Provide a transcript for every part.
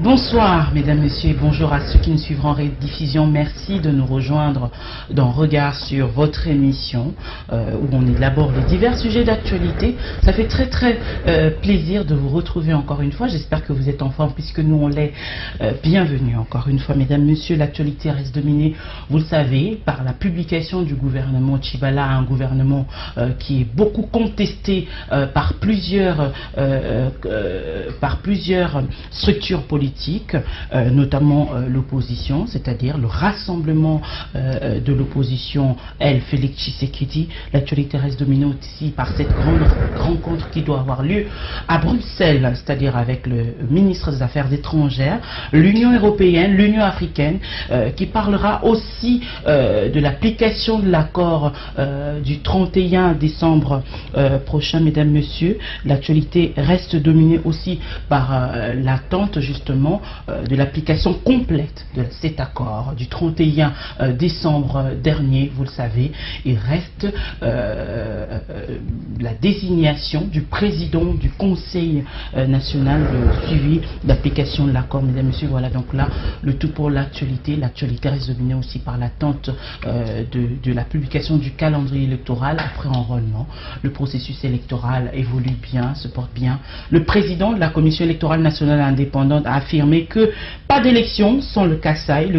Bonsoir mesdames, messieurs, et bonjour à ceux qui nous suivront en rediffusion. Merci de nous rejoindre dans Regard sur votre émission où on élabore les divers sujets d'actualité. Ça fait très plaisir de vous retrouver encore une fois. J'espère que vous êtes en forme puisque nous on l'est. Bienvenue encore une fois mesdames, messieurs. L'actualité reste dominée, vous le savez, par la publication du gouvernement Tchibala, un gouvernement qui est beaucoup contesté par plusieurs structures politiques, notamment l'opposition, c'est-à-dire le rassemblement de l'opposition, Félix Tshisekedi. L'actualité reste dominée aussi par cette grande rencontre qui doit avoir lieu à Bruxelles, c'est-à-dire avec le ministre des Affaires étrangères, l'Union européenne, l'Union africaine, qui parlera aussi de l'application de l'accord du 31 décembre prochain, mesdames, messieurs. L'actualité reste dominée aussi par l'attente justement de l'application complète de cet accord du 31 décembre dernier. Vous le savez, il reste la désignation du président du Conseil national de suivi d'application de l'accord. Mesdames, messieurs, voilà donc là le tout pour l'actualité. L'actualité reste dominée aussi par l'attente de la publication du calendrier électoral après enrôlement. Le processus électoral évolue bien, se porte bien. Le président de la Commission électorale nationale indépendante a affirmé que pas d'élection sans le Kasaï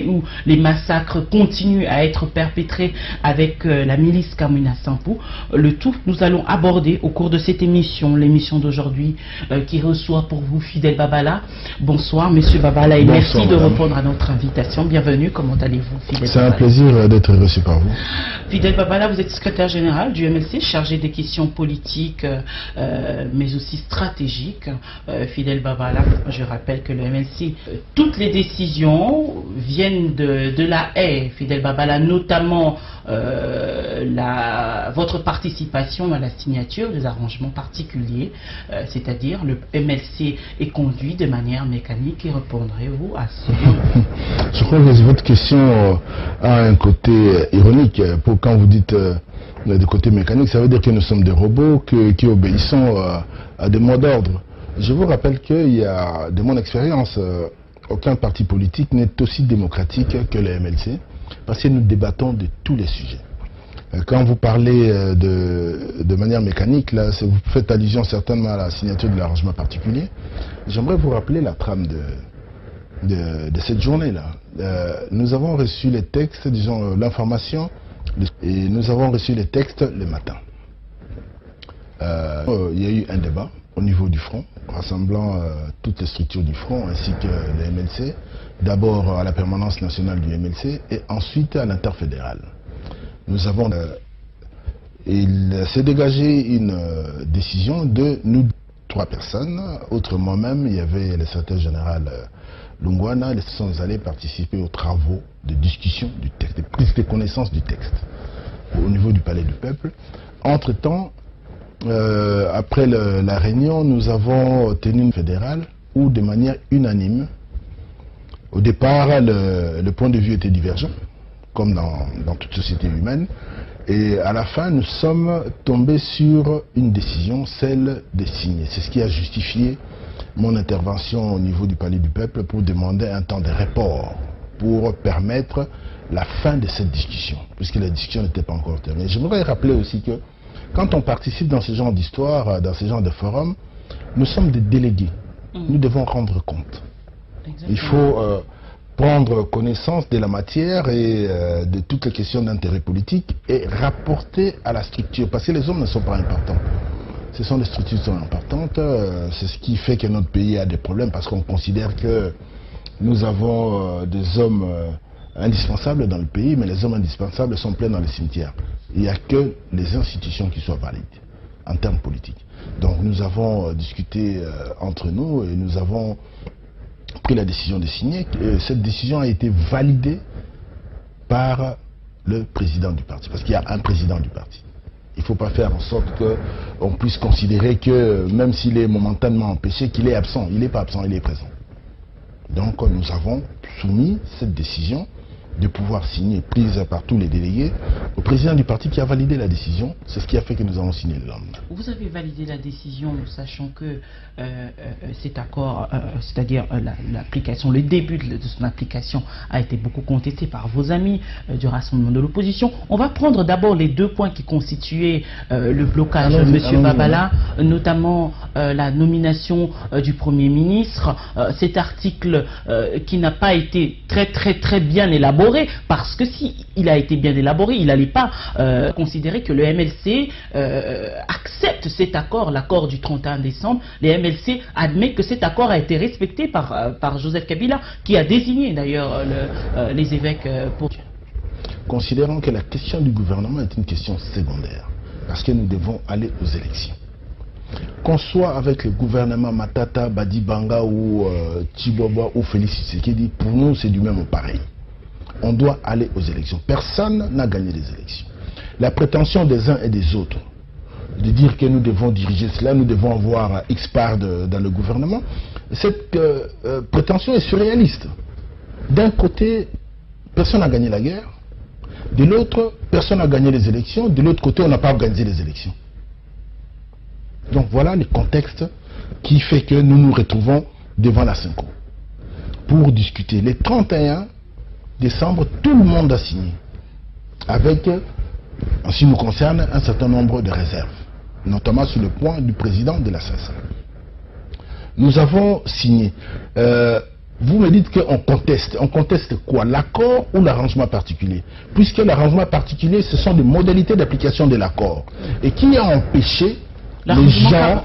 où les massacres continuent à être perpétrés avec la milice Kamina Sampou. Le tout, nous allons aborder au cours de cette émission, l'émission d'aujourd'hui qui reçoit pour vous Fidel Babala. Bonsoir monsieur Babala et bonsoir, merci de répondre à notre invitation. Bienvenue, comment allez-vous Fidel Babala? C'est un plaisir d'être reçu par vous. Fidel Babala, vous êtes secrétaire général du MLC, chargé des questions politiques mais aussi stratégiques. Fidel Babala, je rappelle que le MLC, toutes les décisions viennent de la haie, Fidel Babala, notamment votre participation à la signature des arrangements particuliers, c'est-à-dire le MLC est conduit de manière mécanique. Et répondrez-vous à ce? Je crois que votre question a un côté ironique. Quand vous dites du côté mécanique, ça veut dire que nous sommes des robots qui obéissons à des mots d'ordre. Je vous rappelle qu'il y a, de mon expérience, aucun parti politique n'est aussi démocratique que le MLC, parce que nous débattons de tous les sujets. Quand vous parlez de manière mécanique, là, vous faites allusion certainement à la signature de l'arrangement particulier. J'aimerais vous rappeler la trame de cette journée-là. Nous avons reçu les textes, disons l'information, et nous avons reçu les textes le matin. Il y a eu un débat au niveau du front, rassemblant toutes les structures du front ainsi que le MLC, d'abord à la permanence nationale du MLC et ensuite à l'interfédéral. Nous avons, il s'est dégagé une décision de nous, 3 personnes, outre moi-même, il y avait le secrétaire général Lungwana, ils sont allés participer aux travaux de discussion du texte, de prise de connaissance du texte au niveau du Palais du Peuple. Entre-temps, après la réunion, nous avons tenu une fédérale où, de manière unanime, au départ, le point de vue était divergent, comme dans toute société humaine, et à la fin, nous sommes tombés sur une décision, celle de signer. C'est ce qui a justifié mon intervention au niveau du Palais du Peuple pour demander un temps de report, pour permettre la fin de cette discussion, puisque la discussion n'était pas encore terminée. Je voudrais rappeler aussi que quand on participe dans ce genre d'histoire, dans ce genre de forum, nous sommes des délégués. Nous devons rendre compte. Exactement. Il faut prendre connaissance de la matière et de toutes les questions d'intérêt politique et rapporter à la structure. Parce que les hommes ne sont pas importants. Ce sont les structures qui sont importantes. C'est ce qui fait que notre pays a des problèmes parce qu'on considère que nous avons des hommes indispensables dans le pays, mais les hommes indispensables sont pleins dans les cimetières. Il n'y a que les institutions qui soient valides en termes politiques. Donc nous avons discuté entre nous et nous avons pris la décision de signer. Cette décision a été validée par le président du parti, parce qu'il y a un président du parti. Il ne faut pas faire en sorte qu'on puisse considérer que même s'il est momentanément empêché, qu'il est absent. Il n'est pas absent, il est présent. Donc nous avons soumis cette décision de pouvoir signer, prise par tous les délégués, au président du parti qui a validé la décision. C'est ce qui a fait que nous avons signé le lendemain. Vous avez validé la décision, sachant que cet accord, c'est-à-dire l'application, le début de son application a été beaucoup contesté par vos amis du Rassemblement de l'opposition. On va prendre d'abord les deux points qui constituaient le blocage de M. Babala, notamment la nomination du Premier ministre, cet article qui n'a pas été très bien élaboré, parce que si il a été bien élaboré, il n'allait pas considérer que le MLC accepte cet accord, l'accord du 31 décembre. Le MLC admet que cet accord a été respecté par Joseph Kabila, qui a désigné d'ailleurs les évêques pour... Considérant que la question du gouvernement est une question secondaire, parce que nous devons aller aux élections. Qu'on soit avec le gouvernement Matata, Badibanga ou Tiboba ou Félix Tshisekedi, pour nous c'est du même pareil. On doit aller aux élections. Personne n'a gagné les élections. La prétention des uns et des autres de dire que nous devons diriger cela, nous devons avoir X part dans le gouvernement, cette prétention est surréaliste. D'un côté, personne n'a gagné la guerre. De l'autre, personne n'a gagné les élections. De l'autre côté, on n'a pas organisé les élections. Donc voilà le contexte qui fait que nous nous retrouvons devant la Cinco pour discuter. Le 31 décembre, tout le monde a signé, avec, en ce qui nous concerne, un certain nombre de réserves, notamment sur le point du président de la SASA. Nous avons signé. Vous me dites qu'on conteste. On conteste quoi? L'accord ou l'arrangement particulier? Puisque l'arrangement particulier, ce sont des modalités d'application de l'accord. Et qui a empêché les gens,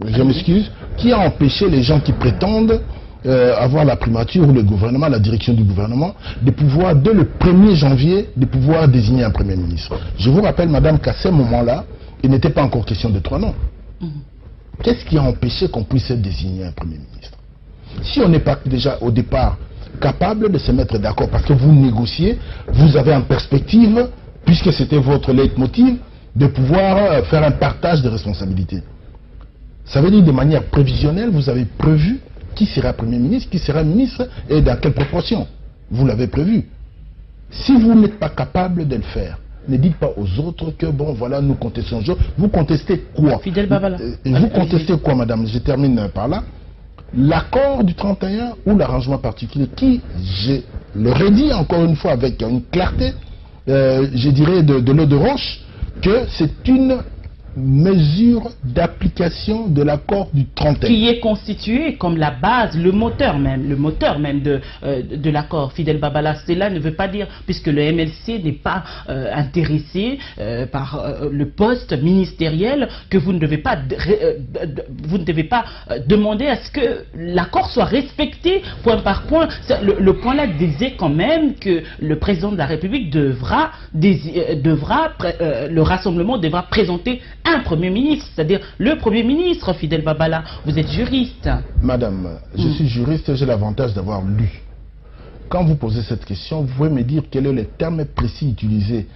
je m'excuse, qui a empêché les gens qui prétendent avoir la primature ou le gouvernement, la direction du gouvernement, de pouvoir, dès le 1er janvier, de pouvoir désigner un Premier ministre? Je vous rappelle, madame, qu'à ce moment-là, il n'était pas encore question de 3 noms. Qu'est-ce qui a empêché qu'on puisse désigner un Premier ministre? Si on n'est pas déjà au départ capable de se mettre d'accord, parce que vous négociez, vous avez en perspective, puisque c'était votre leitmotiv, de pouvoir faire un partage de responsabilités. Ça veut dire de manière prévisionnelle, vous avez prévu qui sera Premier ministre, qui sera ministre et dans quelle proportion. Vous l'avez prévu. Si vous n'êtes pas capable de le faire, ne dites pas aux autres que bon voilà, nous contestons. Vous contestez quoi? Fidèle Babala. Vous contestez quoi, madame? Je termine par là. L'accord du 31 ou l'arrangement particulier qui, je le redis encore une fois avec une clarté, je dirais de l'eau de roche, que c'est une mesure d'application de l'accord du 31. Qui est constitué comme la base, le moteur même de l'accord. Fidèle Babala, cela ne veut pas dire, puisque le MLC n'est pas intéressé par le poste ministériel, que vous ne devez pas, demander à ce que l'accord soit respecté point par point. Le point là disait quand même que le président de la République le Rassemblement devra présenter un Premier ministre, c'est-à-dire le Premier ministre. Fidèle Babala, vous êtes juriste. Madame, je suis juriste, j'ai l'avantage d'avoir lu. Quand vous posez cette question, vous pouvez me dire quel est le terme précis utilisé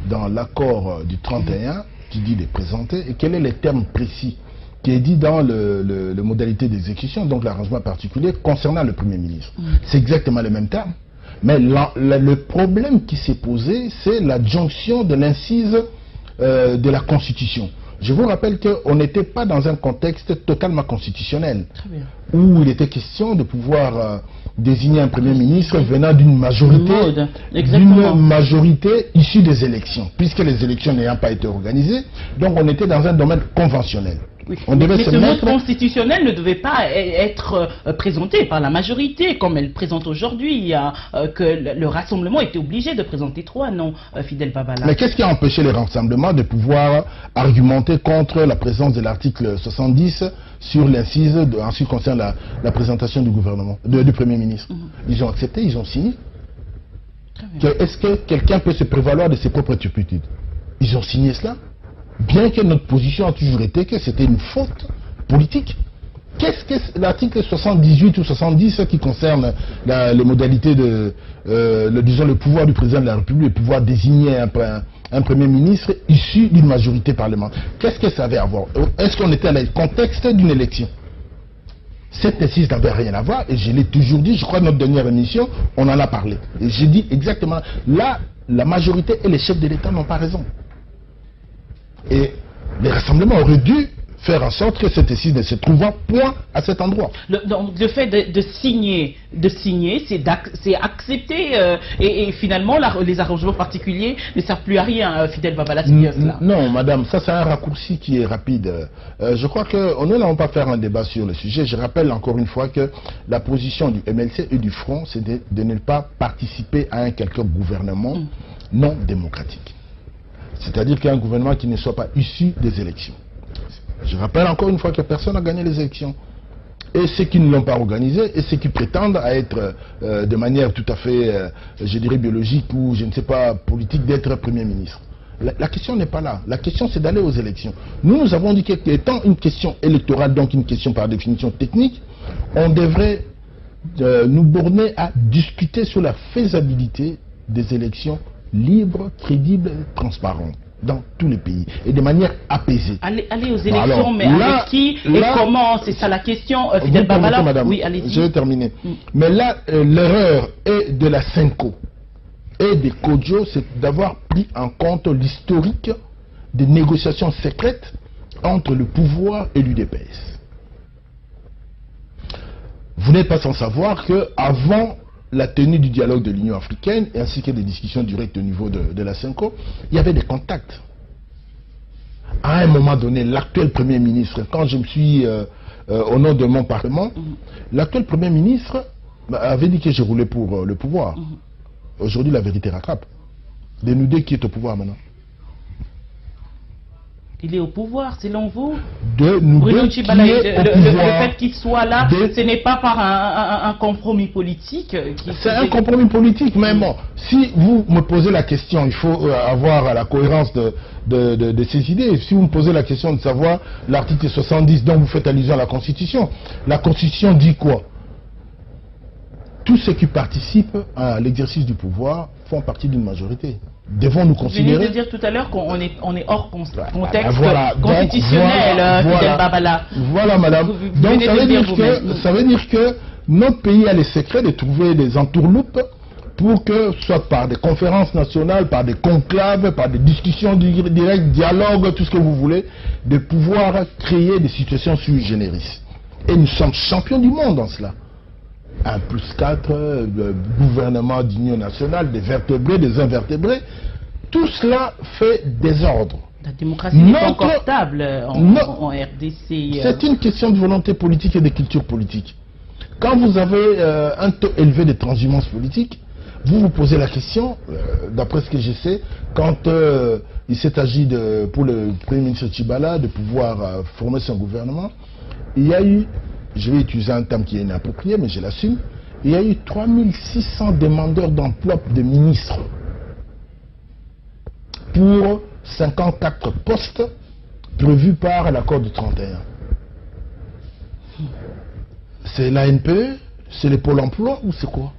dans l'accord du 31 qui dit les présenter, et quel est le terme précis qui est dit dans le modalité d'exécution, donc l'arrangement particulier concernant le Premier ministre. C'est exactement le même terme. Mais le problème qui s'est posé, c'est l'adjonction de l'incise de la Constitution. Je vous rappelle qu'on n'était pas dans un contexte totalement constitutionnel, où il était question de pouvoir désigner un Premier ministre venant d'une majorité issue des élections, puisque les élections n'ayant pas été organisées, donc on était dans un domaine conventionnel. Oui. Mais ce mode constitutionnel ne devait pas être présenté par la majorité, comme elle présente aujourd'hui, que le Rassemblement était obligé de présenter 3 noms, Fidèle Babala. Mais qu'est-ce qui a empêché les rassemblements de pouvoir argumenter contre la présence de l'article 70 sur l'incise en ce qui concerne la présentation du gouvernement, du Premier ministre? Ils ont accepté, ils ont signé. Est-ce que quelqu'un peut se prévaloir de ses propres turpitudes? Ils ont signé cela, bien que notre position a toujours été que c'était une faute politique. Qu'est-ce que l'article 78 ou 70 qui concerne les modalités disons le pouvoir du président de la République, le pouvoir désigner un Premier ministre issu d'une majorité parlementaire? Qu'est-ce que ça avait à voir? Est-ce qu'on était dans le contexte d'une élection? Cette assise n'avait rien à voir, et je l'ai toujours dit, je crois que notre dernière émission, on en a parlé. Et j'ai dit exactement, là, la majorité et les chefs de l'État n'ont pas raison. Et les rassemblements auraient dû faire en sorte que cette assise ne se trouve point à cet endroit. Donc le fait de signer, c'est accepter et finalement les arrangements particuliers ne servent plus à rien, Fidel Babala, c'est bien cela. Non, madame, ça c'est un raccourci qui est rapide. Je crois que nous n'allons pas faire un débat sur le sujet. Je rappelle encore une fois que la position du MLC et du Front, c'est de ne pas participer à un quelconque gouvernement non démocratique. C'est-à-dire qu'un gouvernement qui ne soit pas issu des élections. Je rappelle encore une fois que personne n'a gagné les élections. Et ceux qui ne l'ont pas organisé, et ceux qui prétendent à être de manière tout à fait, je dirais, biologique ou je ne sais pas, politique, d'être Premier ministre. La question n'est pas là. La question, c'est d'aller aux élections. Nous avons dit qu'étant une question électorale, donc une question par définition technique, on devrait nous borner à discuter sur la faisabilité des élections libres, crédibles, transparentes dans tous les pays et de manière apaisée. Aller aux élections, alors, mais avec qui et comment? C'est ça la question, Fidel Babala. Madame, oui, allez-y. Je vais terminer. Mais là, l'erreur est de la Senko et des Kodjo, c'est d'avoir pris en compte l'historique des négociations secrètes entre le pouvoir et l'UDPS. Vous n'êtes pas sans savoir que avant la tenue du dialogue de l'Union africaine, ainsi que des discussions directes au niveau de la Senko, il y avait des contacts. À un moment donné, l'actuel Premier ministre, quand je me suis, au nom de mon parlement, l'actuel Premier ministre avait dit que je roulais pour le pouvoir. Aujourd'hui, la vérité rattrape. De nous deux, qui est au pouvoir maintenant? Il est au pouvoir, selon vous? De nous Bruno deux, Tshibala, qui est au pouvoir. le fait qu'il soit là, ce n'est pas par un compromis politique. C'est un compromis politique, mais bon, si vous me posez la question, il faut avoir la cohérence de ces idées. Si vous me posez la question de savoir l'article 70 dont vous faites allusion à la Constitution, la Constitution dit quoi? Tous ceux qui participent à l'exercice du pouvoir font partie d'une majorité. Devons-nous considérer... Vous venez de dire tout à l'heure qu'on est hors contexte constitutionnel, Fidel Babala. Voilà, madame. Donc ça veut dire que notre pays a les secrets de trouver des entourloupes pour que, soit par des conférences nationales, par des conclaves, par des discussions directes, dialogues, tout ce que vous voulez, de pouvoir créer des situations sui generis. Et nous sommes champions du monde en cela. 1+4, le gouvernement d'union nationale, des vertébrés, des invertébrés, tout cela fait désordre. La démocratie n'est pas encore stable en RDC. C'est une question de volonté politique et de culture politique. Quand vous avez un taux élevé de transhumance politique, vous vous posez la question, d'après ce que je sais, quand il s'est agi pour le Premier ministre Tshibala de pouvoir former son gouvernement, il y a eu, je vais utiliser un terme qui est inapproprié, mais je l'assume, il y a eu 3600 demandeurs d'emploi de ministres pour 54 postes prévus par l'accord de 31. C'est l'ANPE, c'est le Pôle emploi ou c'est quoi?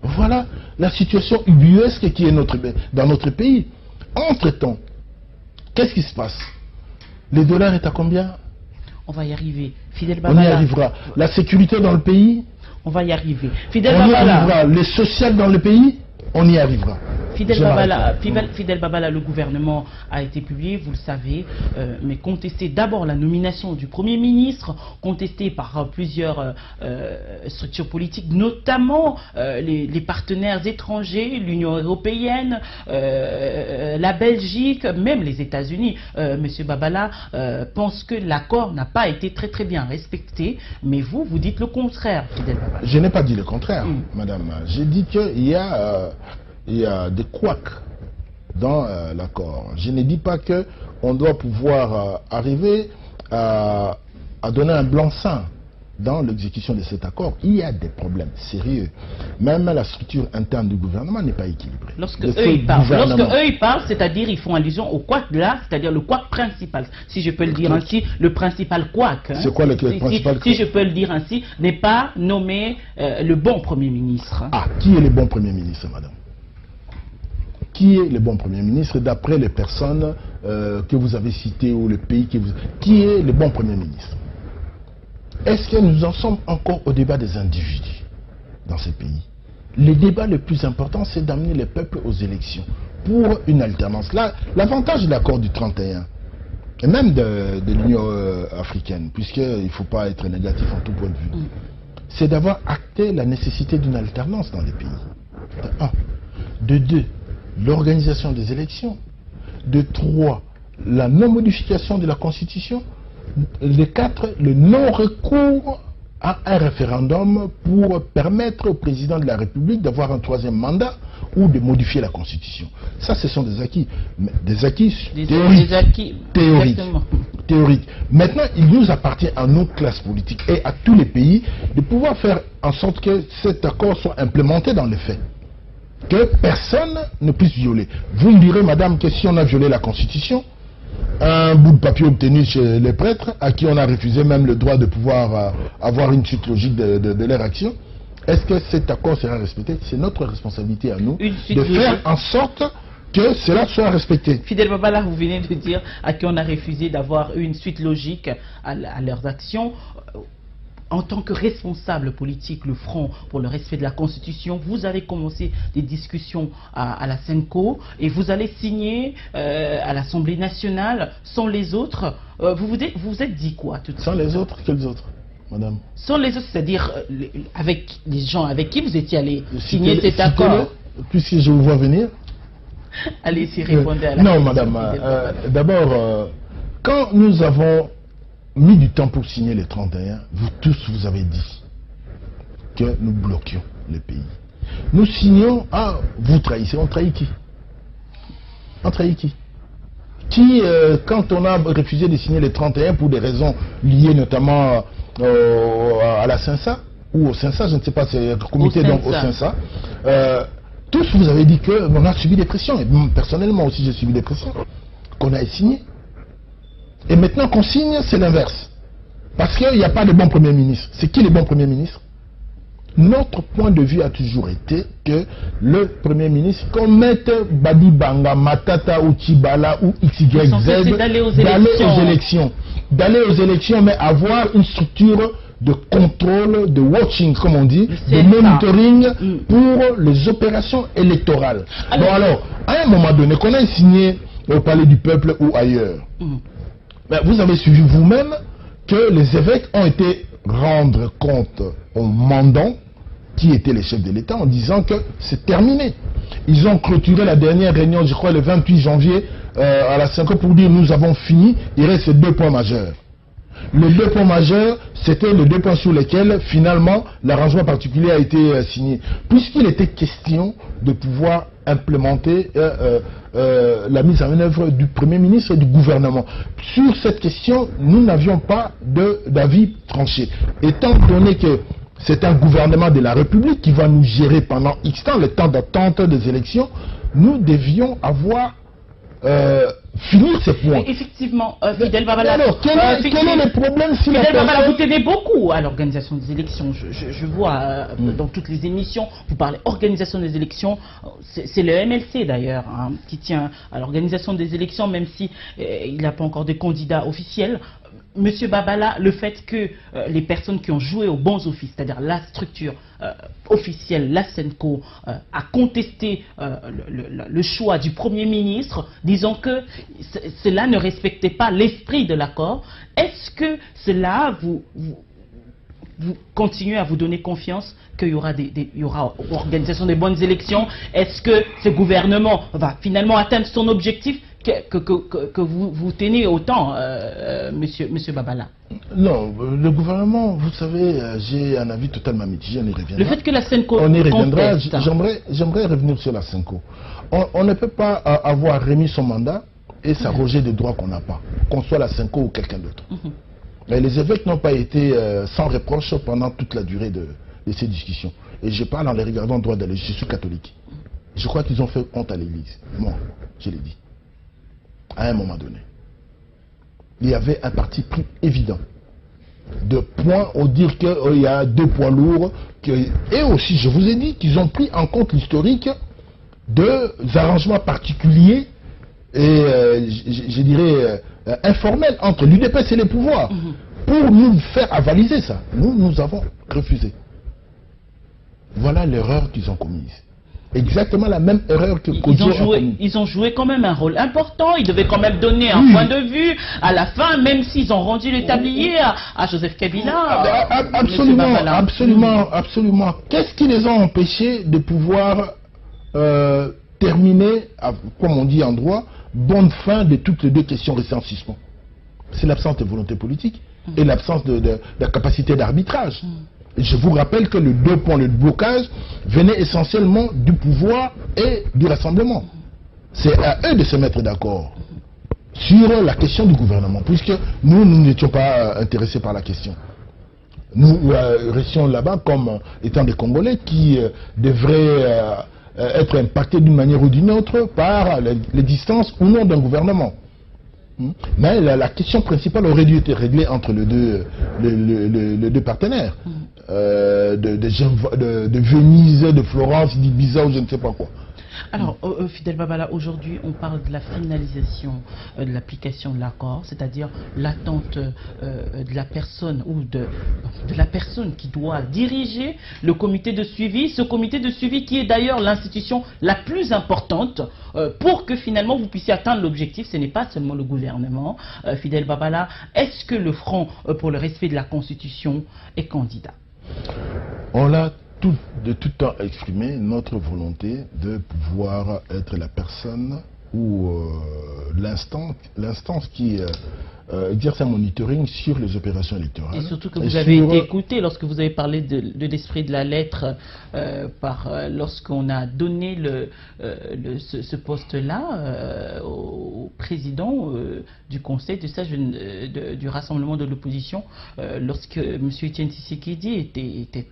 Voilà la situation ubuesque qui est dans notre pays. Entre-temps, qu'est-ce qui se passe? Le dollar est à combien? On va y arriver. Fidel Babala. On y arrivera. La sécurité dans le pays? On va y arriver. Fidel on Babala. Y arrivera. Le social dans le pays? On y arrivera. Fidel Babala, le gouvernement a été publié, vous le savez, mais contesté d'abord la nomination du Premier ministre, contesté par plusieurs structures politiques, notamment les partenaires étrangers, l'Union européenne, la Belgique, même les États-Unis. Monsieur Babala pense que l'accord n'a pas été très bien respecté, mais vous dites le contraire, Fidel Babala. Je n'ai pas dit le contraire, madame. J'ai dit qu'il y a des couacs dans l'accord. Je ne dis pas qu'on doit pouvoir arriver à donner un blanc-seing dans l'exécution de cet accord. Il y a des problèmes sérieux. Même la structure interne du gouvernement n'est pas équilibrée. Lorsque eux ils parlent, c'est-à-dire ils font allusion au couac là, c'est-à-dire le couac principal. Si je peux le dire ainsi, le principal couac. C'est quoi le principal couac? Si je peux le dire ainsi, n'est pas nommé le bon Premier ministre. Ah, qui est le bon Premier ministre, madame? qui est le bon Premier ministre d'après les personnes que vous avez citées ou le pays que vous... Qui est le bon Premier ministre? Est-ce que nous en sommes encore au débat des individus dans ces pays? Le débat le plus important, c'est d'amener les peuples aux élections pour une alternance. Là, l'avantage de l'accord du 31, et même de l'Union africaine, puisqu'il ne faut pas être négatif en tout point de vue, c'est d'avoir acté la nécessité d'une alternance dans les pays. De un. De deux, l'organisation des élections. De trois, la non-modification de la Constitution. De quatre, le non-recours à un référendum pour permettre au président de la République d'avoir un troisième mandat ou de modifier la Constitution. Ça, ce sont des acquis. Des acquis théoriques. Maintenant, il nous appartient à nos classes politiques et à tous les pays de pouvoir faire en sorte que cet accord soit implémenté dans les faits. Que personne ne puisse violer. Vous me direz, madame, que si on a violé la Constitution, un bout de papier obtenu chez les prêtres, à qui on a refusé même le droit de pouvoir avoir une suite logique de leur action, est-ce que cet accord sera respecté? C'est notre responsabilité à nous de faire en sorte que cela soit respecté. Fidel Babala, vous venez de dire à qui on a refusé d'avoir une suite logique à leurs actions. En tant que responsable politique, le Front pour le respect de la Constitution, vous avez commencé des discussions à la SENCO et vous allez signer à l'Assemblée nationale sans les autres. Vous vous êtes dit quoi tout de suite? Sans les autres? Quels autres, madame? Sans les autres, c'est-à-dire avec les gens avec qui vous étiez allé signer cet accord. Puisque je vous vois venir. Allez-y, répondez à la question. Non, madame. D'abord, quand nous avons mis du temps pour signer les 31, vous tous vous avez dit que nous bloquions le pays. Nous signons, vous trahissez, on trahit qui? On trahit qui? Quand on a refusé de signer les 31 pour des raisons liées notamment à la CINSA, ou au CINSA, je ne sais pas, c'est le comité donc au CINSA, tous vous avez dit qu'on a subi des pressions, et personnellement aussi j'ai subi des pressions, qu'on a signé. Et maintenant qu'on signe, c'est l'inverse. Parce qu'il n'y a pas de bon Premier ministre. C'est qui le bon Premier ministre? Notre point de vue a toujours été que le Premier ministre, qu'on mette Badi Banga, Matata ou Tibala ou XYZ, d'aller aux élections. D'aller aux élections, mais avoir une structure de contrôle, de watching, comme on dit, de monitoring pour les opérations électorales. Alors, à un moment donné, qu'on ait signé au Palais du Peuple ou ailleurs, vous avez suivi vous-même que les évêques ont été rendre compte aux mandants qui étaient les chefs de l'État en disant que c'est terminé. Ils ont clôturé la dernière réunion, je crois le 28 janvier à la 5 pour dire nous avons fini, il reste 2 points majeurs. Les 2 points majeurs, c'était les 2 points sur lesquels finalement l'arrangement particulier a été signé. Puisqu'il était question de pouvoir implémenter la mise en œuvre du Premier ministre et du gouvernement. Sur cette question, nous n'avions pas d'avis tranché. Étant donné que c'est un gouvernement de la République qui va nous gérer pendant X temps, le temps d'attente des élections, nous devions avoir finir ces points. Mais effectivement, Fidel Babala. Alors, quel est le problème si Fidel Babala, vous tenez beaucoup à l'organisation des élections. Je vois dans toutes les émissions, vous parlez organisation des élections. C'est le MLC d'ailleurs qui tient à l'organisation des élections, même si il n'a pas encore de candidats officiels. Monsieur Babala, le fait que les personnes qui ont joué aux bons offices, c'est-à-dire la structure officielle, la SENCO, a contesté le choix du Premier ministre, disant que cela ne respectait pas l'esprit de l'accord, est-ce que cela vous continuez à vous donner confiance qu'il y aura organisation des bonnes élections? Est-ce que ce gouvernement va finalement atteindre son objectif que vous tenez autant, monsieur Babala? Non, le gouvernement, vous savez, j'ai un avis totalement mitigé, on y reviendra. Le fait que la SENCO on y reviendra, j'aimerais revenir sur la SENCO. On ne peut pas avoir remis son mandat et s'arroger des droits qu'on n'a pas, qu'on soit la SENCO ou quelqu'un d'autre. Mais les évêques n'ont pas été sans reproche pendant toute la durée de ces discussions. Et je parle en les regardant droit d'aller, je suis catholique. Je crois qu'ils ont fait honte à l'Église. Moi, je l'ai dit. À un moment donné. Il y avait un parti pris évident. De point au dire qu'il y a 2 poids lourds. Et aussi, je vous ai dit qu'ils ont pris en compte l'historique deux arrangements particuliers et je dirais informels entre l'UDPS et les pouvoirs pour nous faire avaliser ça. Nous avons refusé. Voilà l'erreur qu'ils ont commise. Exactement la même erreur que Kodjo a commise. Ils ont joué quand même un rôle important. Ils devaient quand même donner un point de vue à la fin, même s'ils ont rendu le tablier à Joseph Kabila. Absolument. Qu'est-ce qui les a empêchés de pouvoir terminer, comme on dit en droit, bonne fin de toutes les deux questions restant en suspens? C'est l'absence de volonté politique et l'absence de capacité d'arbitrage. Je vous rappelle que les deux points de blocage venaient essentiellement du pouvoir et du rassemblement. C'est à eux de se mettre d'accord sur la question du gouvernement, puisque nous n'étions pas intéressés par la question. Nous restions là-bas comme étant des Congolais qui devraient être impactés d'une manière ou d'une autre par les distances ou non d'un gouvernement. Mais la question principale aurait dû être réglée entre les deux partenaires. De Venise, de Florence, d'Ibiza ou je ne sais pas quoi. Alors, Fidel Babala, aujourd'hui, on parle de la finalisation de l'application de l'accord, c'est-à-dire l'attente de la personne ou de la personne qui doit diriger le comité de suivi, ce comité de suivi qui est d'ailleurs l'institution la plus importante pour que finalement vous puissiez atteindre l'objectif. Ce n'est pas seulement le gouvernement. Fidel Babala, est-ce que le Front pour le respect de la Constitution est candidat? On l'a de tout temps exprimé notre volonté de pouvoir être la personne ou l'instance qui exerce un monitoring sur les opérations électorales. Et surtout que vous avez été écouté lorsque vous avez parlé de l'esprit de la lettre lorsqu'on a donné ce poste-là au président du conseil du rassemblement de l'opposition lorsque M. Etienne Tshisekedi était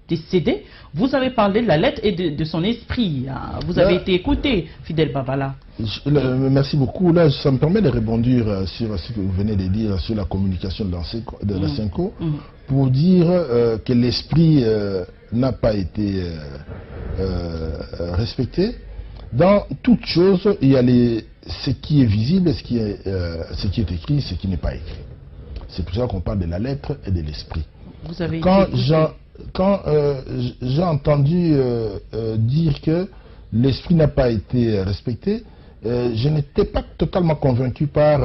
décédé. Vous avez parlé de la lettre et de son esprit. Hein. Vous avez été écouté, Fidel Babala. Merci beaucoup. Là, ça me permet de rebondir sur ce que vous venez de dire sur la communication de la CENCO pour dire que l'esprit n'a pas été respecté. Dans toute chose, il y a ce qui est visible, ce qui est écrit, ce qui n'est pas écrit. C'est pour ça qu'on parle de la lettre et de l'esprit. Quand j'ai entendu dire que l'esprit n'a pas été respecté, je n'étais pas totalement convaincu par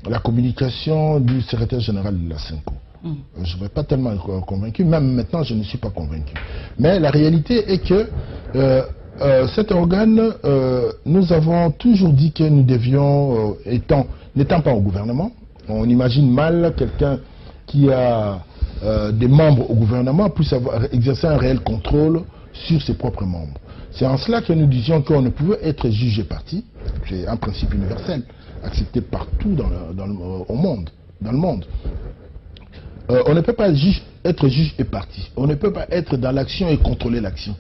la communication du secrétaire général de la CENCO. Je ne suis pas tellement convaincu, même maintenant je ne suis pas convaincu. Mais la réalité est que cet organe, nous avons toujours dit que nous devions, n'étant pas au gouvernement, on imagine mal quelqu'un qui a des membres au gouvernement puisse exercer un réel contrôle sur ses propres membres. C'est en cela que nous disions qu'on ne pouvait être juge et parti. C'est un principe universel, accepté partout dans le monde. On ne peut pas être juge et parti. On ne peut pas être dans l'action et contrôler l'action.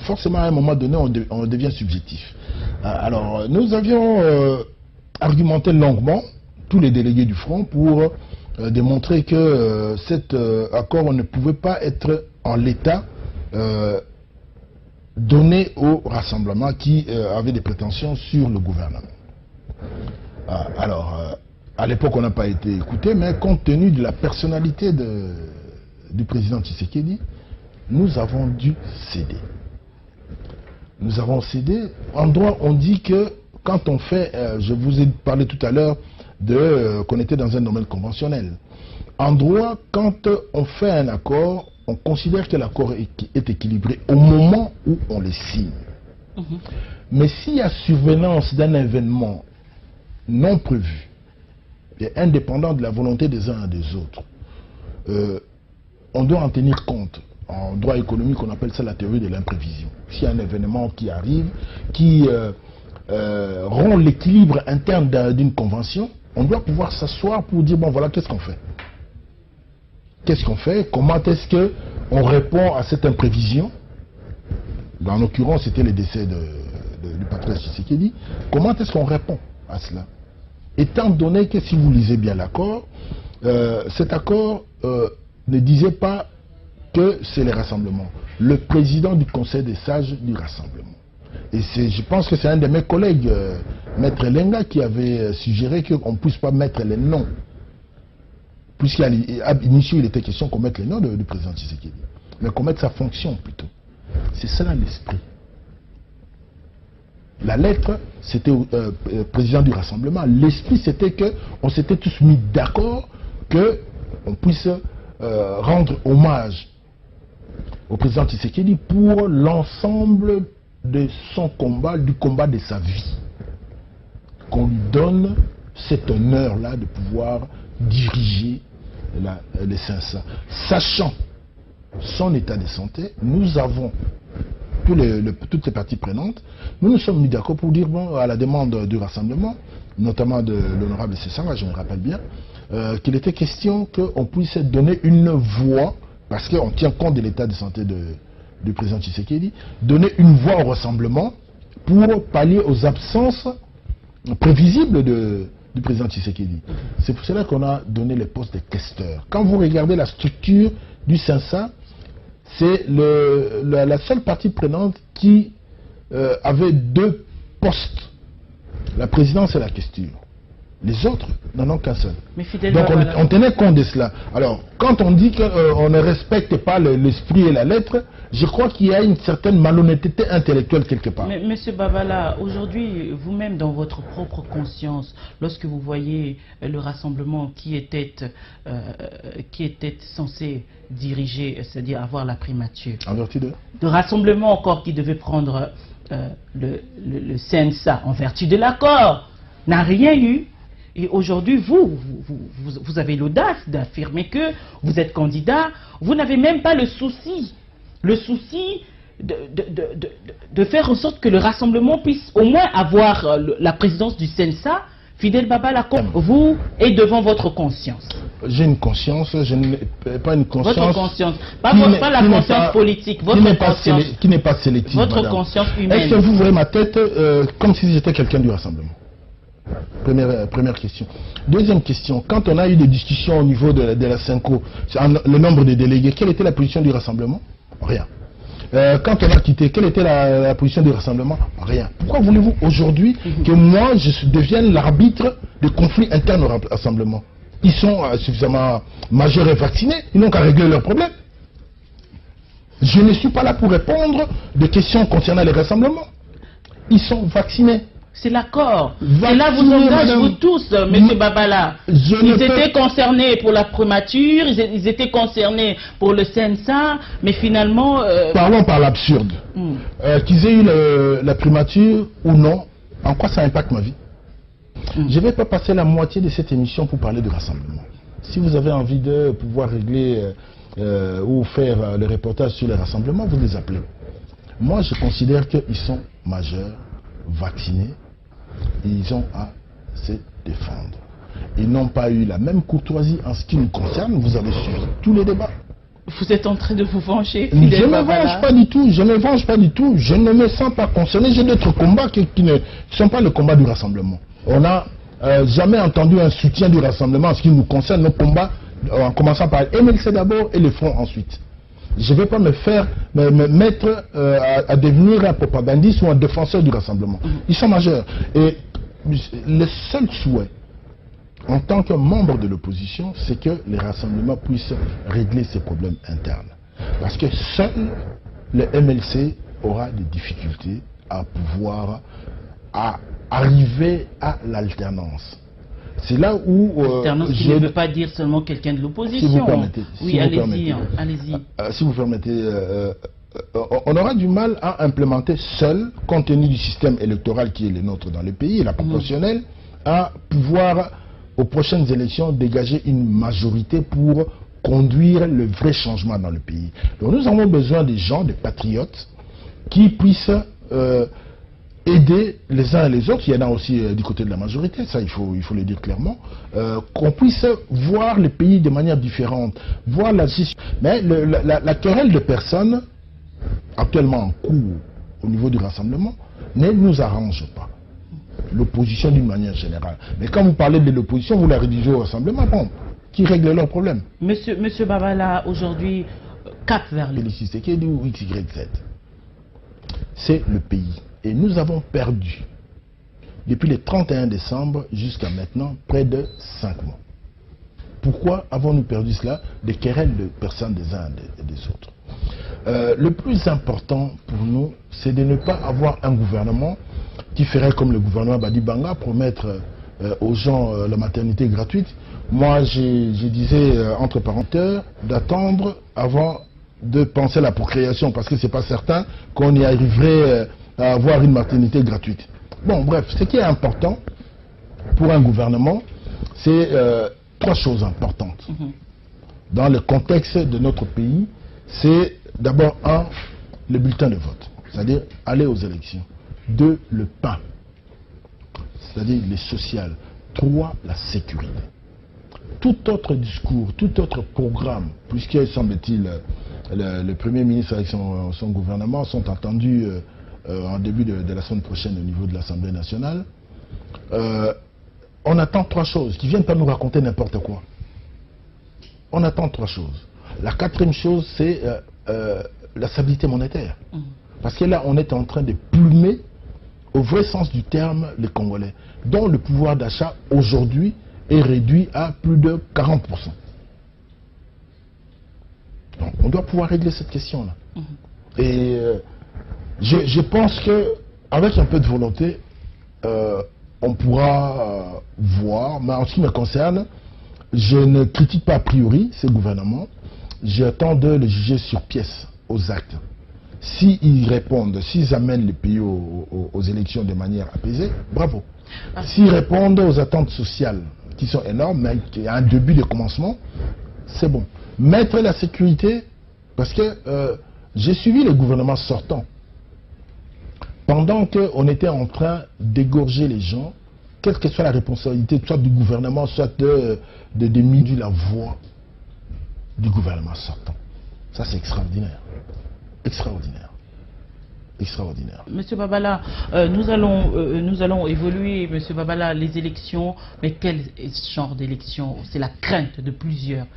Forcément, à un moment donné, on devient subjectif. Alors, nous avions argumenté longuement, tous les délégués du Front, pour démontrer que cet accord ne pouvait pas être en l'état donné au rassemblement qui avait des prétentions sur le gouvernement. Alors, à l'époque, on n'a pas été écouté, mais compte tenu de la personnalité du président Tshisekedi, nous avons dû céder. Nous avons cédé. En droit, on dit que quand on fait, je vous ai parlé tout à l'heure qu'on était dans un domaine conventionnel. En droit, quand on fait un accord, on considère que l'accord est équilibré au moment où on le signe. Mais s'il y a survenance d'un événement non prévu et indépendant de la volonté des uns et des autres, on doit en tenir compte. En droit économique, on appelle ça la théorie de l'imprévision. S'il y a un événement qui arrive, qui rompt l'équilibre interne d'une convention, on doit pouvoir s'asseoir pour dire, bon voilà, qu'est-ce qu'on fait? Qu'est-ce qu'on fait? Comment est-ce qu'on répond à cette imprévision? En l'occurrence, c'était le décès du patriarche Tshisekedi. Comment est-ce qu'on répond à cela? Étant donné que, si vous lisez bien l'accord, cet accord ne disait pas que c'est les rassemblements. Le président du Conseil des sages du rassemblement. Et je pense que c'est un de mes collègues, Maître Lenga, qui avait suggéré qu'on ne puisse pas mettre les noms. Puisqu'initialement, il était question qu'on mette les noms du président Tshisekedi. Mais qu'on mette sa fonction plutôt. C'est cela l'esprit. La lettre, c'était président du Rassemblement. L'esprit, c'était qu'on s'était tous mis d'accord qu'on puisse rendre hommage au président Tshisekedi pour l'ensemble de son combat, du combat de sa vie. Qu'on lui donne cet honneur-là de pouvoir diriger les 500. Sachant son état de santé, nous avons toutes les parties prenantes, nous sommes mis d'accord pour dire, bon, à la demande du Rassemblement, notamment de l'honorable Sessanga, je me rappelle bien, qu'il était question qu'on puisse donner une voix, parce qu'on tient compte de l'état de santé du président Tshisekedi, donner une voix au Rassemblement pour pallier aux absences prévisibles du président Tshisekedi. C'est pour cela qu'on a donné les postes de questeurs. Quand vous regardez la structure du CENSA, c'est la seule partie prenante qui avait 2 postes. La présidence et la questure. Les autres n'en ont qu'un seul. Donc on tenait compte de cela. Alors, quand on dit qu'on ne respecte pas l'esprit et la lettre, je crois qu'il y a une certaine malhonnêteté intellectuelle quelque part. Mais Monsieur Babala, aujourd'hui, vous-même dans votre propre conscience, lorsque vous voyez le rassemblement qui était censé diriger, c'est-à-dire avoir la primature, en vertu de le rassemblement encore qui devait prendre le CNSA en vertu de l'accord, n'a rien eu. Et aujourd'hui, vous avez l'audace d'affirmer que vous êtes candidat. Vous n'avez même pas le souci de faire en sorte que le rassemblement puisse au moins avoir la présidence du CENSA. Fidèle Babala, vous et devant votre conscience. J'ai une conscience, je n'ai pas une conscience. Votre conscience, pas la conscience politique, votre conscience. Qui n'est pas sélective. Votre madame. conscience humaine. Est-ce que vous voyez ma tête comme si j'étais quelqu'un du rassemblement? Première question. Deuxième question, quand on a eu des discussions au niveau de la CENCO, le nombre de délégués, quelle était la position du rassemblement? Rien. Quand on a quitté, quelle était la position du rassemblement? Rien. Pourquoi voulez-vous aujourd'hui que moi je devienne l'arbitre des conflits internes au rassemblement? Ils sont suffisamment majeurs et vaccinés, ils n'ont qu'à régler leurs problèmes. Je ne suis pas là pour répondre des questions concernant les rassemblements. Ils sont vaccinés. C'est l'accord. Et là, vous engagez vous tous, M. Babala. Ils étaient concernés pour la primature, ils étaient concernés pour le CNSA, mais finalement... Parlons par l'absurde. Qu'ils aient eu la primature ou non, en quoi ça impacte ma vie? Je ne vais pas passer la moitié de cette émission pour parler de rassemblement. Si vous avez envie de pouvoir régler ou faire le reportage sur les rassemblements, vous les appelez. Moi, je considère qu'ils sont majeurs, vaccinés. Ils ont à se défendre. Ils n'ont pas eu la même courtoisie en ce qui nous concerne. Vous avez suivi tous les débats. Vous êtes en train de vous venger. Je ne me venge pas du tout. Je ne me venge pas du tout. Je ne me sens pas concerné. J'ai d'autres combats qui ne sont pas le combat du rassemblement. On n'a jamais entendu un soutien du rassemblement en ce qui nous concerne, nos combats, en commençant par MLC d'abord et le Front ensuite. Je ne vais pas me mettre à devenir un propagandiste ou un défenseur du rassemblement. Ils sont majeurs. Et le seul souhait, en tant que membre de l'opposition, c'est que les rassemblements puissent régler ces problèmes internes. Parce que seul le MLC aura des difficultés à pouvoir arriver à l'alternance. C'est là où... Alternance qui ne veut pas dire seulement quelqu'un de l'opposition. Si vous permettez. Oui, allez-y. Allez-y. Si vous permettez, on aura du mal à implémenter seul, compte tenu du système électoral qui est le nôtre dans le pays, la proportionnelle, à pouvoir, aux prochaines élections, dégager une majorité pour conduire le vrai changement dans le pays. Donc nous avons besoin des gens, des patriotes, qui puissent... aider les uns et les autres, il y en a aussi du côté de la majorité, ça il faut le dire clairement, qu'on puisse voir le pays de manière différente, voir la gestion. Mais la querelle de personnes actuellement en cours au niveau du rassemblement ne nous arrange pas. L'opposition d'une manière générale. Mais quand vous parlez de l'opposition, vous la rédigez au rassemblement, bon, qui règle leurs problèmes. Monsieur Babala, aujourd'hui, cap vers le... XYZ. C'est le pays. Et nous avons perdu, depuis le 31 décembre jusqu'à maintenant, près de 5 mois. Pourquoi avons-nous perdu cela? Des querelles de personnes des uns et des autres. Le plus important pour nous, c'est de ne pas avoir un gouvernement qui ferait comme le gouvernement Badi Banga, promettre aux gens la maternité gratuite. Moi, je disais, entre parenthèses, d'attendre avant de penser à la procréation, parce que c'est pas certain qu'on y arriverait à avoir une maternité gratuite. Bon, bref, ce qui est important pour un gouvernement, c'est 3 choses importantes. Dans le contexte de notre pays, c'est d'abord, 1, le bulletin de vote, c'est-à-dire aller aux élections. 2, le pain, c'est-à-dire le social. 3, la sécurité. Tout autre discours, tout autre programme, puisque, semble-t-il, le Premier ministre avec son gouvernement sont entendus en début de la semaine prochaine au niveau de l'Assemblée nationale, on attend 3 choses, qui ne viennent pas nous raconter n'importe quoi. On attend 3 choses. La 4e chose, c'est la stabilité monétaire. Parce que là, on est en train de plumer, au vrai sens du terme, les Congolais, dont le pouvoir d'achat aujourd'hui est réduit à plus de 40%. Donc, on doit pouvoir régler cette question-là. Et je pense qu'avec un peu de volonté, on pourra voir, mais en ce qui me concerne, je ne critique pas a priori ces gouvernements. J'attends de les juger sur pièce, aux actes. S'ils répondent, s'ils amènent le pays aux élections de manière apaisée, bravo. S'ils répondent aux attentes sociales, qui sont énormes, mais il y a un début de commencement, c'est bon. Mettre la sécurité, parce que j'ai suivi le gouvernement sortant. Pendant qu'on était en train d'égorger les gens, quelle que soit la responsabilité, soit du gouvernement, soit de diminuer la voix du gouvernement sortant. Ça, c'est extraordinaire. Extraordinaire. Extraordinaire. Monsieur Babala, nous allons évoluer, Monsieur Babala, les élections, mais quel genre d'élections? C'est la crainte de plusieurs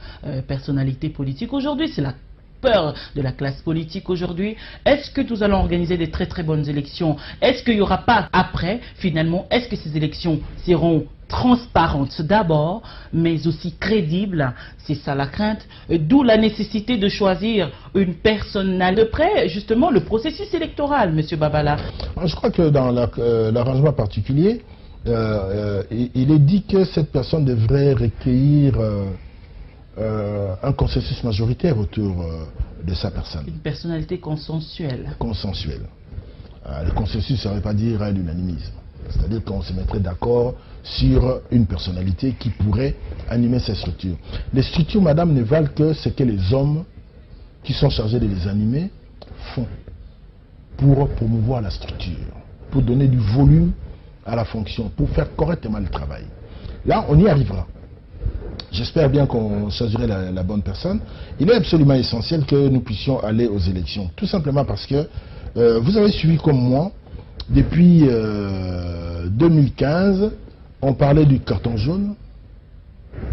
personnalités politiques. Aujourd'hui, c'est la peur de la classe politique aujourd'hui. Est-ce que nous allons organiser des très très bonnes élections? Est-ce qu'il n'y aura pas après, finalement? Est-ce que ces élections seront transparentes d'abord, mais aussi crédibles? C'est ça la crainte. D'où la nécessité de choisir une personne de près, justement, le processus électoral, Monsieur Babala. Je crois que dans l'arrangement particulier, il est dit que cette personne devrait recueillir un consensus majoritaire autour de sa personne. Une personnalité consensuelle. Consensuelle. Le consensus, ça ne veut pas dire l'unanimisme. C'est-à-dire qu'on se mettrait d'accord sur une personnalité qui pourrait animer ces structures. Les structures, madame, ne valent que ce que les hommes qui sont chargés de les animer font pour promouvoir la structure, pour donner du volume à la fonction, pour faire correctement le travail. Là, on y arrivera. J'espère bien qu'on choisirait la bonne personne. Il est absolument essentiel que nous puissions aller aux élections. Tout simplement parce que vous avez suivi comme moi, depuis 2015, on parlait du carton jaune,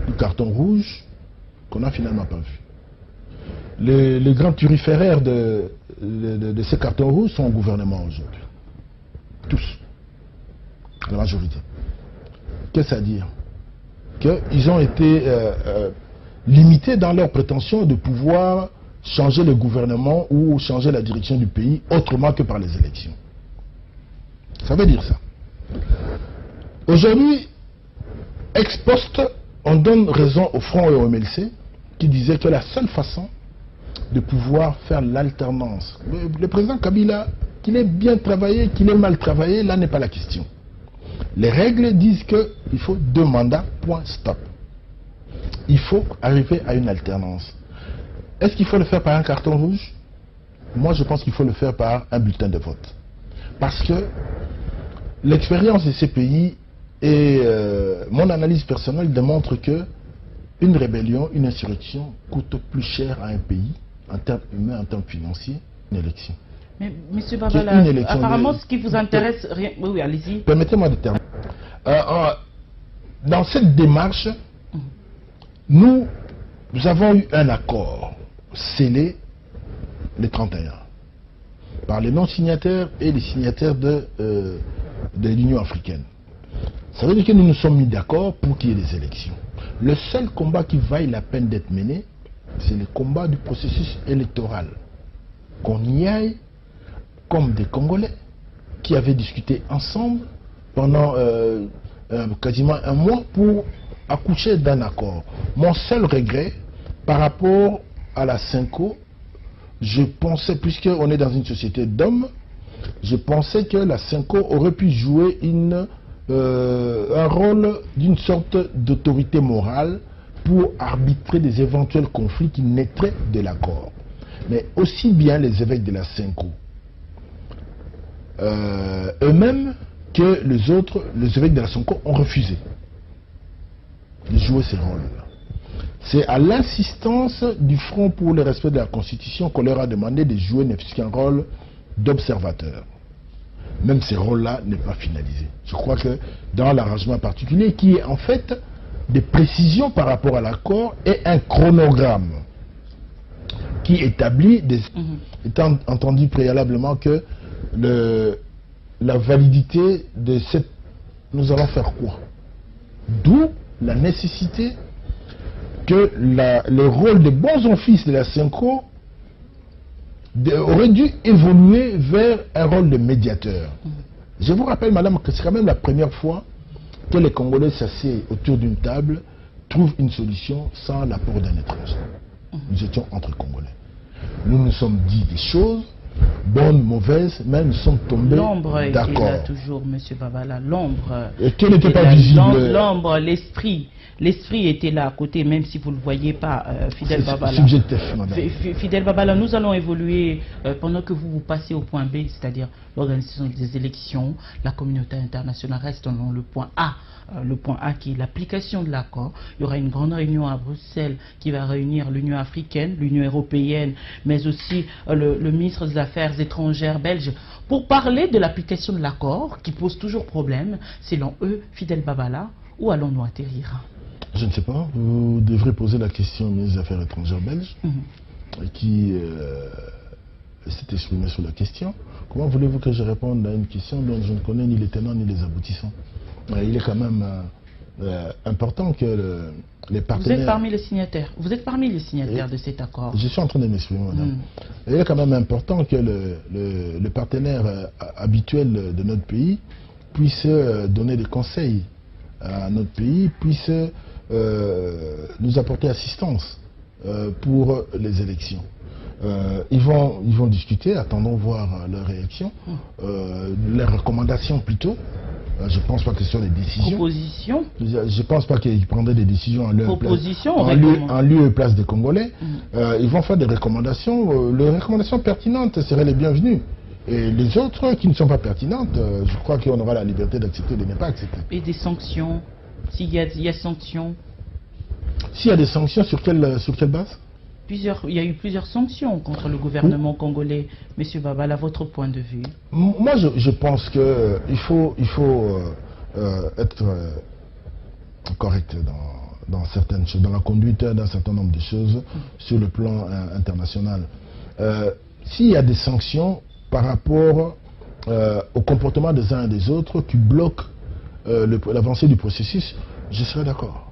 du carton rouge, qu'on n'a finalement pas vu. Les grands turiféraires de ces cartons rouges sont au gouvernement aujourd'hui. Tous. La majorité. Qu'est-ce que ça veut dire? Qu'ils ont été limités dans leur prétention de pouvoir changer le gouvernement ou changer la direction du pays autrement que par les élections. Ça veut dire ça. Aujourd'hui, ex post, on donne raison au Front et au MLC qui disaient que la seule façon de pouvoir faire l'alternance, le président Kabila, qu'il ait bien travaillé, qu'il ait mal travaillé, là n'est pas la question. Les règles disent qu'il faut 2 mandats, point, stop. Il faut arriver à une alternance. Est-ce qu'il faut le faire par un carton rouge? Moi, je pense qu'il faut le faire par un bulletin de vote. Parce que l'expérience de ces pays et mon analyse personnelle démontre que une rébellion, une insurrection coûte plus cher à un pays, en termes humains, en termes financiers, une élection. Mais M. Babala, apparemment ce qui vous intéresse, rien... Oui, allez-y. Permettez-moi de terminer. Dans cette démarche, nous avons eu un accord scellé le 31. par les non-signataires et les signataires de l'Union africaine. Ça veut dire que nous nous sommes mis d'accord pour qu'il y ait des élections. Le seul combat qui vaille la peine d'être mené, c'est le combat du processus électoral. Qu'on y aille comme des Congolais qui avaient discuté ensemble pendant quasiment un mois pour accoucher d'un accord. Mon seul regret par rapport à la Cinco, je pensais, puisqu'on est dans une société d'hommes, je pensais que la Cinco aurait pu jouer un rôle d'une sorte d'autorité morale pour arbitrer des éventuels conflits qui naîtraient de l'accord. Mais aussi bien les évêques de la Cinco eux-mêmes que les évêques de la Cinco ont refusé de jouer ces rôles-là. C'est à l'insistance du Front pour le respect de la Constitution qu'on leur a demandé de jouer qu'un rôle d'observateur. Même ce rôle-là n'est pas finalisé. Je crois que dans l'arrangement particulier, qui est en fait des précisions par rapport à l'accord et un chronogramme qui établit, étant entendu préalablement que la validité de cette... Nous allons faire quoi? D'où la nécessité que le rôle des bons offices de la Cinco aurait dû évoluer vers un rôle de médiateur. Je vous rappelle, madame, que c'est quand même la première fois que les Congolais s'assiedent autour d'une table, trouvent une solution sans l'apport d'un étranger. Nous étions entre Congolais. Nous nous sommes dit des choses, bonnes, mauvaises, mais nous sommes tombés d'accord. L'ombre était là toujours, M. Babala. L'ombre. Et qui n'était pas visible. L'ombre, l'esprit. L'esprit était là à côté, même si vous ne le voyez pas, Fidel Babala. Subjectif, madame. Fidel Babala, nous allons évoluer pendant que vous passez au point B, c'est-à-dire l'organisation des élections. La communauté internationale reste dans le point A. Le point A qui est l'application de l'accord. Il y aura une grande réunion à Bruxelles qui va réunir l'Union africaine, l'Union européenne, mais aussi le ministre des Affaires étrangères belge pour parler de l'application de l'accord qui pose toujours problème. Selon eux, Fidel Babala, où allons-nous atterrir? Je ne sais pas. Vous devrez poser la question au ministre des Affaires étrangères belge qui s'est exprimé sur la question. Comment voulez-vous que je réponde à une question dont je ne connais ni les tenants ni les aboutissants? Il est quand même important que les partenaires... Vous êtes parmi les signataires. Vous êtes parmi les signataires de cet accord. Je suis en train de m'exprimer, madame. Il est quand même important que le partenaire habituel de notre pays puisse donner des conseils à notre pays, puisse nous apporter assistance pour les élections. Ils vont discuter, attendons voir leur réaction, leurs recommandations plutôt. Je ne pense pas que ce soit des décisions. Propositions. Je ne pense pas qu'ils prendraient des décisions en lieu et place des Congolais. Ils vont faire des recommandations. Les recommandations pertinentes seraient les bienvenues. Et les autres qui ne sont pas pertinentes, je crois qu'on aura la liberté d'accepter ou de ne pas accepter. Et des sanctions? S'il y a sanctions? S'il y a des sanctions, sur quelle base? Il y a eu plusieurs sanctions contre le gouvernement congolais. Monsieur Babala, votre point de vue? Moi, je pense qu'il faut être correct dans certaines choses, dans la conduite d'un certain nombre de choses sur le plan international. S'il y a des sanctions par rapport au comportement des uns et des autres qui bloquent l'avancée du processus, je serais d'accord.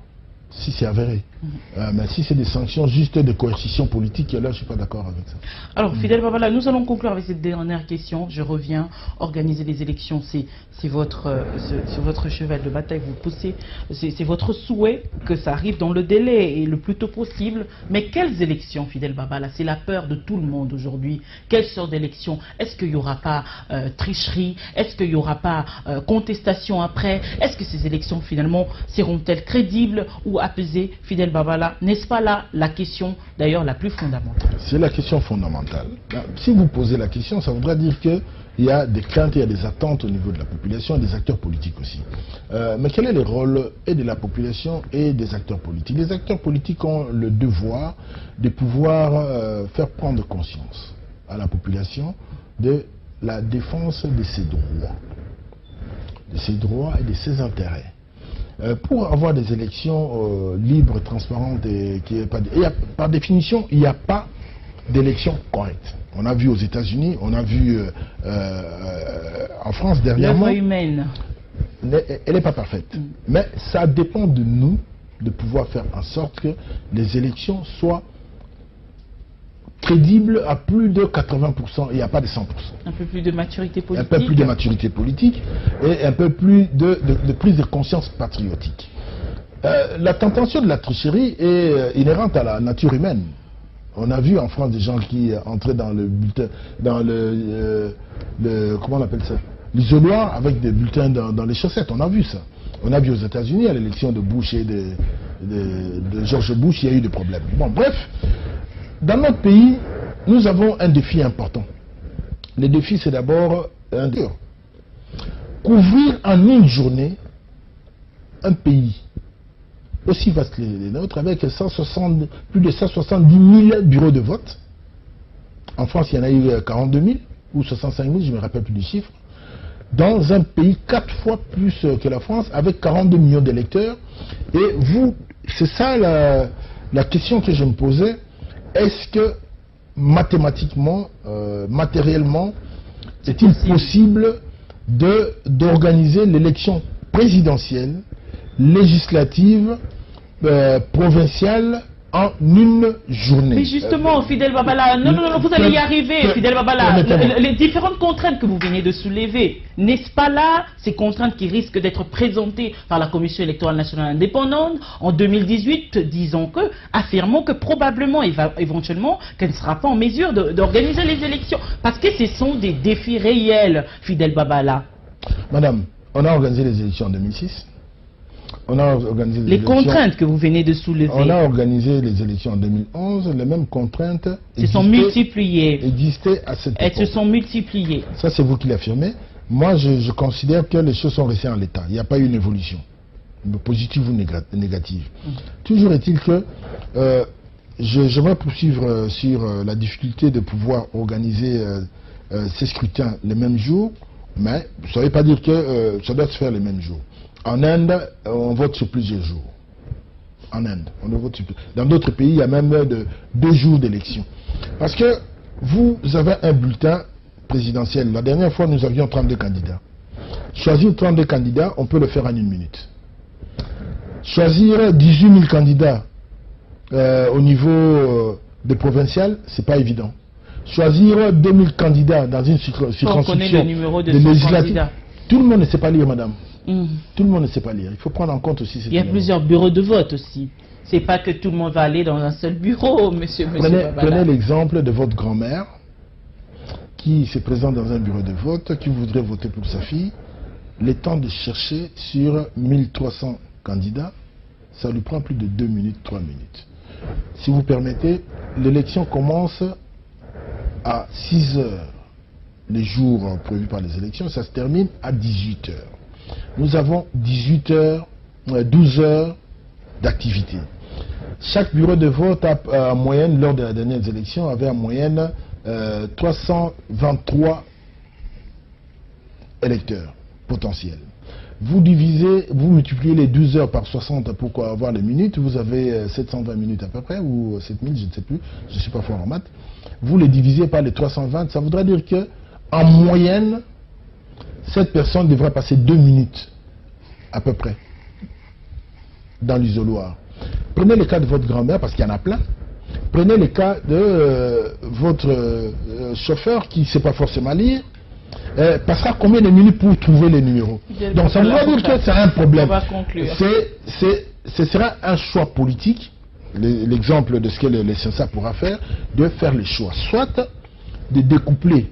Si c'est avéré. Mais si c'est des sanctions juste de coercition politique, là je ne suis pas d'accord avec ça. Alors Fidel Babala, nous allons conclure avec cette dernière question. Je reviens. Organiser les élections, c'est votre cheval de bataille. Vous poussez, c'est votre souhait que ça arrive dans le délai et le plus tôt possible. Mais quelles élections, Fidel Babala? C'est la peur de tout le monde aujourd'hui. Quelle sorte d'élections? Est-ce qu'il n'y aura pas tricherie? Est-ce qu'il n'y aura pas contestation après? Est-ce que ces élections finalement seront-elles crédibles ou apaisées? Fidel Babala, n'est-ce pas là la question d'ailleurs la plus fondamentale? C'est la question fondamentale. Si vous posez la question, ça voudrait dire qu'il y a des craintes, il y a des attentes au niveau de la population et des acteurs politiques aussi. Mais quel est le rôle et de la population et des acteurs politiques? Les acteurs politiques ont le devoir de pouvoir faire prendre conscience à la population de la défense de ses droits et de ses intérêts. Pour avoir des élections libres, transparentes et par définition, il n'y a pas d'élections correctes. On a vu aux États-Unis, on a vu en France dernièrement. L'œuvre humaine. Elle n'est pas parfaite. Mais ça dépend de nous de pouvoir faire en sorte que les élections soient crédibles à plus de 80%. Il n'y a pas de 100%. Un peu plus de maturité politique. Un peu plus de maturité politique et un peu plus de prise de conscience patriotique. La tentation de la tricherie est inhérente à la nature humaine. On a vu en France des gens qui entraient dans le bulletin, dans comment on appelle ça, l'isoloir avec des bulletins dans les chaussettes. On a vu ça. On a vu aux États-Unis à l'élection de Bush et de George Bush, il y a eu des problèmes. Bon, bref, dans notre pays, nous avons un défi important. Le défi, c'est d'abord couvrir en une journée un pays aussi vaste que les nôtres, avec plus de 170 000 bureaux de vote. En France, il y en a eu 42 000 ou 65 000, je ne me rappelle plus du chiffre. Dans un pays 4 fois plus que la France, avec 42 millions d'électeurs. Et vous, c'est ça la question que je me posais. Est-ce que mathématiquement, matériellement, est-il possible d'organiser l'élection présidentielle, législative, provinciale en une journée? Mais justement, Fidel Babala, non, vous allez y arriver, Fidel Babala. Les différentes contraintes que vous venez de soulever, n'est-ce pas là ces contraintes qui risquent d'être présentées par la Commission électorale nationale indépendante en 2018, affirmons que probablement, éventuellement, qu'elle ne sera pas en mesure d'organiser les élections? Parce que ce sont des défis réels, Fidel Babala. Madame, on a organisé les élections en 2006. On a organisé les contraintes que vous venez de soulever. On a organisé les élections en 2011. Les mêmes contraintes sont multipliées. Existaient à cette époque. Elles se sont multipliées. Ça, c'est vous qui l'affirmez. Moi, je considère que les choses sont restées en l'état. Il n'y a pas eu une évolution, positive ou négative. Toujours est-il que j'aimerais poursuivre sur la difficulté de pouvoir organiser ces scrutins les mêmes jours, mais ça ne veut pas dire que ça doit se faire les mêmes jours. En Inde, on vote sur plusieurs jours. En Inde, on vote sur plusieurs. Dans d'autres pays, il y a même 2 jours d'élection. Parce que vous avez un bulletin présidentiel. La dernière fois, nous avions 32 candidats. Choisir 32 candidats, on peut le faire en 1 minute. Choisir 18 000 candidats au niveau des provinciales, c'est pas évident. Choisir 2000 candidats dans une circonscription on connaît le numéro de législative. Tout le monde ne sait pas lire, madame. Tout le monde ne sait pas lire. Il faut prendre en compte aussi. Il y a plusieurs bureaux de vote aussi. C'est pas que tout le monde va aller dans un seul bureau, monsieur Prenez l'exemple de votre grand-mère qui se présente dans un bureau de vote, qui voudrait voter pour sa fille. Le temps de chercher sur 1300 candidats, ça lui prend plus de 2 minutes, 3 minutes. Si vous permettez, l'élection commence à 6 heures. Les jours prévus par les élections, ça se termine à 18 heures. Nous avons 12 heures d'activité. Chaque bureau de vote a en moyenne, lors de la dernière élection, avait en moyenne 323 électeurs potentiels. Vous multipliez les 12 heures par 60 pour avoir les minutes, vous avez 720 minutes à peu près, ou 7000, je ne sais plus, je ne suis pas fort en maths. Vous les divisez par les 320, ça voudrait dire que en moyenne, cette personne devrait passer 2 minutes, à peu près, dans l'isoloir. Prenez le cas de votre grand-mère, parce qu'il y en a plein. Prenez le cas de votre chauffeur qui ne sait pas forcément lire. Passera combien de minutes pour trouver les numéros? Donc ça veut dire que c'est un problème. Ce sera un choix politique, l'exemple de ce que le CENSA pourra faire, de faire le choix. Soit de découpler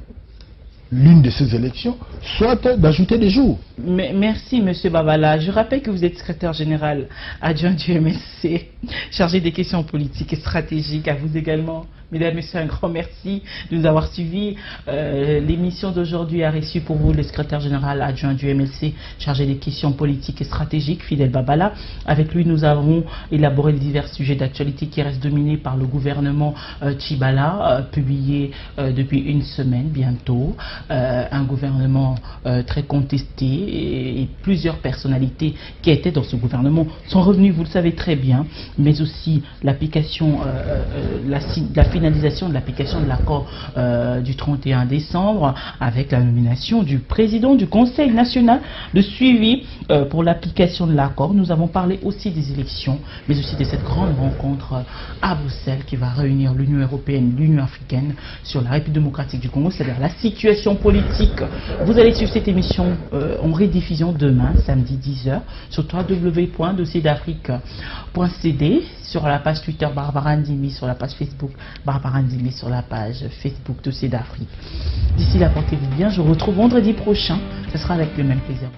l'une de ces élections, soit d'ajouter des jours. Merci, M. Babala. Je rappelle que vous êtes secrétaire général adjoint du MSC, chargé des questions politiques et stratégiques. À vous également, mesdames et messieurs, un grand merci de nous avoir suivis. L'émission d'aujourd'hui a reçu pour vous le secrétaire général adjoint du MLC, chargé des questions politiques et stratégiques, Fidel Babala. Avec lui, nous avons élaboré les divers sujets d'actualité qui restent dominés par le gouvernement Tchibala, publié depuis une semaine bientôt. Un gouvernement très contesté et plusieurs personnalités qui étaient dans ce gouvernement sont revenus, vous le savez très bien, mais aussi l'application, la finalisation de l'application de l'accord du 31 décembre avec la nomination du président du Conseil national de suivi pour l'application de l'accord. Nous avons parlé aussi des élections, mais aussi de cette grande rencontre à Bruxelles qui va réunir l'Union européenne, l'Union africaine sur la République démocratique du Congo, c'est-à-dire la situation politique. Vous allez suivre cette émission en rediffusion demain, samedi 10h, sur www.dossierDafrique.cd, sur la page Twitter Barbara Ndimi, sur la page Facebook Barbara Ndimi, sur la page Facebook Dossier d'Afrique. D'ici là, portez-vous bien. Je vous retrouve vendredi prochain. Ce sera avec le même plaisir.